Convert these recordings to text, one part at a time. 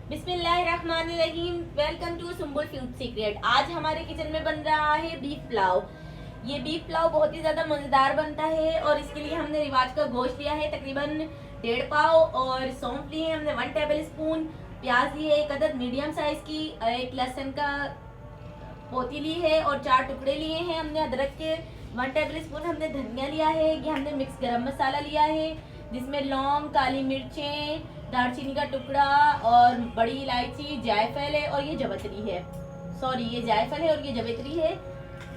बिस्मिल्लाहिर्रहमानिर्रहीम। Welcome to Sumbul food secret. आज हमारे किचन में बन रहा है बीफ पुलाव। ये बीफ पुलाव बहुत ही ज़्यादा मज़ेदार बनता है और इसके लिए हमने रिवाज का गोश्त लिया है तकरीबन 1.5 पाव और सौंफ लिए हमने 1 टेबल स्पून, प्याज लिए एक अदद मीडियम साइज की, एक लहसुन का पोती ली है और 4 टुकड़े लिए हैं हमने अदरक के, 1 टेबल स्पून हमने धनिया लिया है। ये हमने मिक्स गरम मसाला लिया है जिसमें लौंग, काली मिर्चें, दालचीनी का टुकड़ा और बड़ी इलायची, जायफल है और ये जवित्री है। ये जायफल है और ये जवित्री है।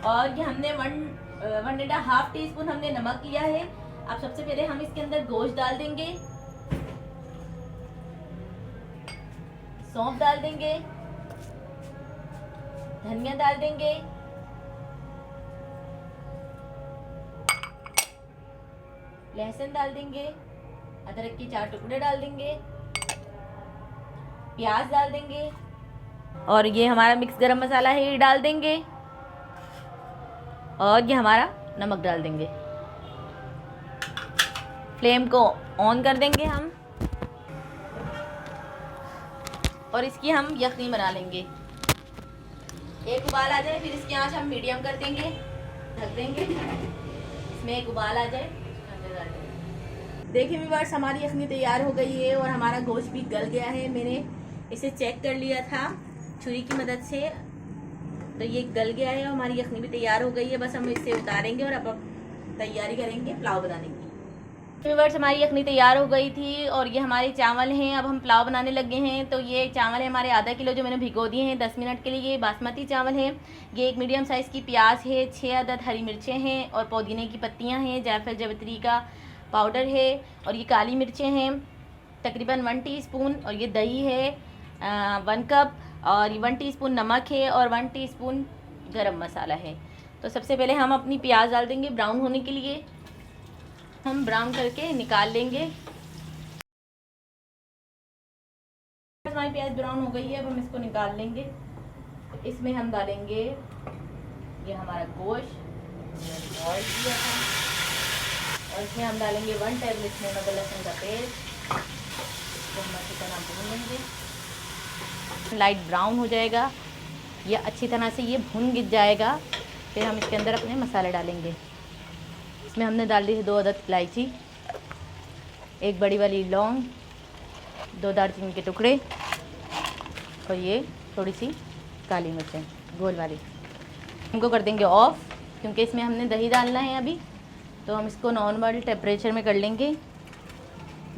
और ये हमने 1.5 टीस्पून हमने नमक लिया है। अब सबसे पहले हम इसके अंदर गोश्त डाल देंगे, सौंफ डाल देंगे, धनिया डाल देंगे, लहसुन डाल देंगे, अदरक के 4 टुकड़े डाल देंगे, प्याज डाल देंगे और ये हमारा मिक्स गरम मसाला है ये डाल देंगे और ये हमारा नमक डाल देंगे। फ्लेम को ऑन कर देंगे हम और इसकी हम यखनी बना लेंगे। एक उबाल आ जाए फिर इसकी आंच हम मीडियम कर देंगे, ढक देंगे। इसमें एक उबाल आ जाए, देखिए व्यूअर्स हमारी यखनी तैयार हो गई है और हमारा गोश्त भी गल गया है। मैंने इसे चेक कर लिया था छुरी की मदद से, तो ये गल गया है और हमारी यखनी भी तैयार हो गई है। बस हम इसे उतारेंगे और अब तैयारी करेंगे पुलाव बनाने की। व्यूअर्स हमारी यखनी तैयार हो गई थी और ये हमारे चावल हैं। अब हम पुलाव बनाने लगे हैं। तो ये चावल है हमारे आधा किलो जो मैंने भिगो दिए हैं 10 मिनट के लिए। ये बासमती चावल हैं। ये एक मीडियम साइज़ की प्याज है, 6 अदद हरी मिर्चें हैं और पुदीने की पत्तियाँ हैं, जायफल जवित्री का पाउडर है और ये काली मिर्चें हैं तकरीबन 1 टीस्पून और ये दही है 1 कप और 1 टीस्पून नमक है और 1 टीस्पून गरम मसाला है। तो सबसे पहले हम अपनी प्याज डाल देंगे ब्राउन होने के लिए। हम ब्राउन करके निकाल लेंगे। हमारी प्याज ब्राउन हो गई है, अब हम इसको निकाल लेंगे। इसमें हम डालेंगे ये हमारा गोश्त बॉयल किया था और इसमें हम डालेंगे 1 टेबल स्पून अदरक लहसुन का पेस्ट। इसको हम अच्छी तरह भून लेंगे। लाइट ब्राउन हो जाएगा, ये अच्छी तरह से ये भुन गिर जाएगा। फिर हम इसके अंदर अपने मसाले डालेंगे। इसमें हमने डाल दी है 2 अदद इलायची, 1 बड़ी वाली लौंग, 2 दालचीनी के टुकड़े और ये थोड़ी सी काली मिर्चें गोल वाली। इनको कर देंगे ऑफ क्योंकि इसमें हमने दही डालना है अभी, तो हम इसको नॉर्मल टेम्परेचर में कर लेंगे।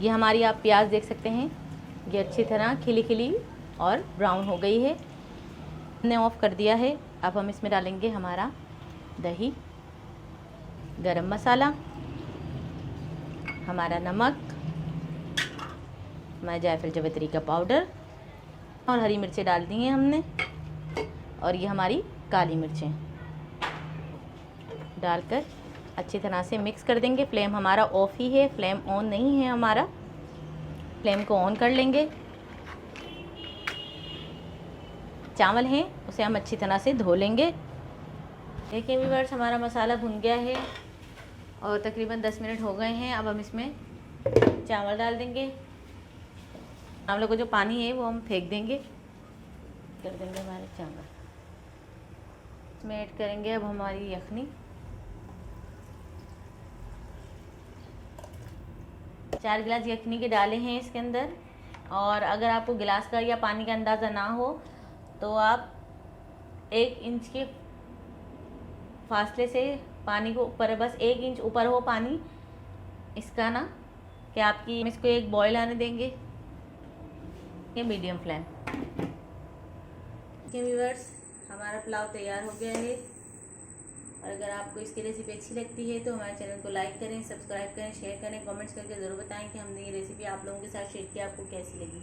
ये हमारी आप प्याज देख सकते हैं, ये अच्छी तरह खिली खिली और ब्राउन हो गई है। हमने ऑफ़ कर दिया है। अब हम इसमें डालेंगे हमारा दही, गरम मसाला, हमारा नमक, हमारा जायफल जवित्री का पाउडर और हरी मिर्चें डाल दी हैं हमने और ये हमारी काली मिर्चें डालकर अच्छी तरह से मिक्स कर देंगे। फ्लेम हमारा ऑफ ही है, फ्लेम ऑन नहीं है हमारा। फ्लेम को ऑन कर लेंगे। चावल हैं उसे हम अच्छी तरह से धो लेंगे। देखिए व्यूअर्स हमारा मसाला भुन गया है और तकरीबन 10 मिनट हो गए हैं। अब हम इसमें चावल डाल देंगे। चावलों को जो पानी है वो हम फेंक देंगे, कर देंगे हमारे चावल। इसमें ऐड करेंगे अब हमारी यखनी। 4 गिलास यखनी के डाले हैं इसके अंदर। और अगर आपको गिलास का या पानी का अंदाज़ा ना हो तो आप 1 इंच के फासले से पानी को ऊपर, बस 1 इंच ऊपर हो पानी इसका ना कि आपकी इसको एक बॉयल आने देंगे, ये मीडियम फ्लेम। व्यूअर्स हमारा पुलाव तैयार हो गया है और अगर आपको इसकी रेसिपी अच्छी लगती है तो हमारे चैनल को लाइक करें, सब्सक्राइब करें, शेयर करें, कमेंट्स करके ज़रूर बताएं कि हमने ये रेसिपी आप लोगों के साथ शेयर की, आपको कैसी लगी।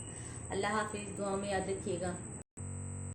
अल्लाह हाफिज़, दुआ में याद रखिएगा।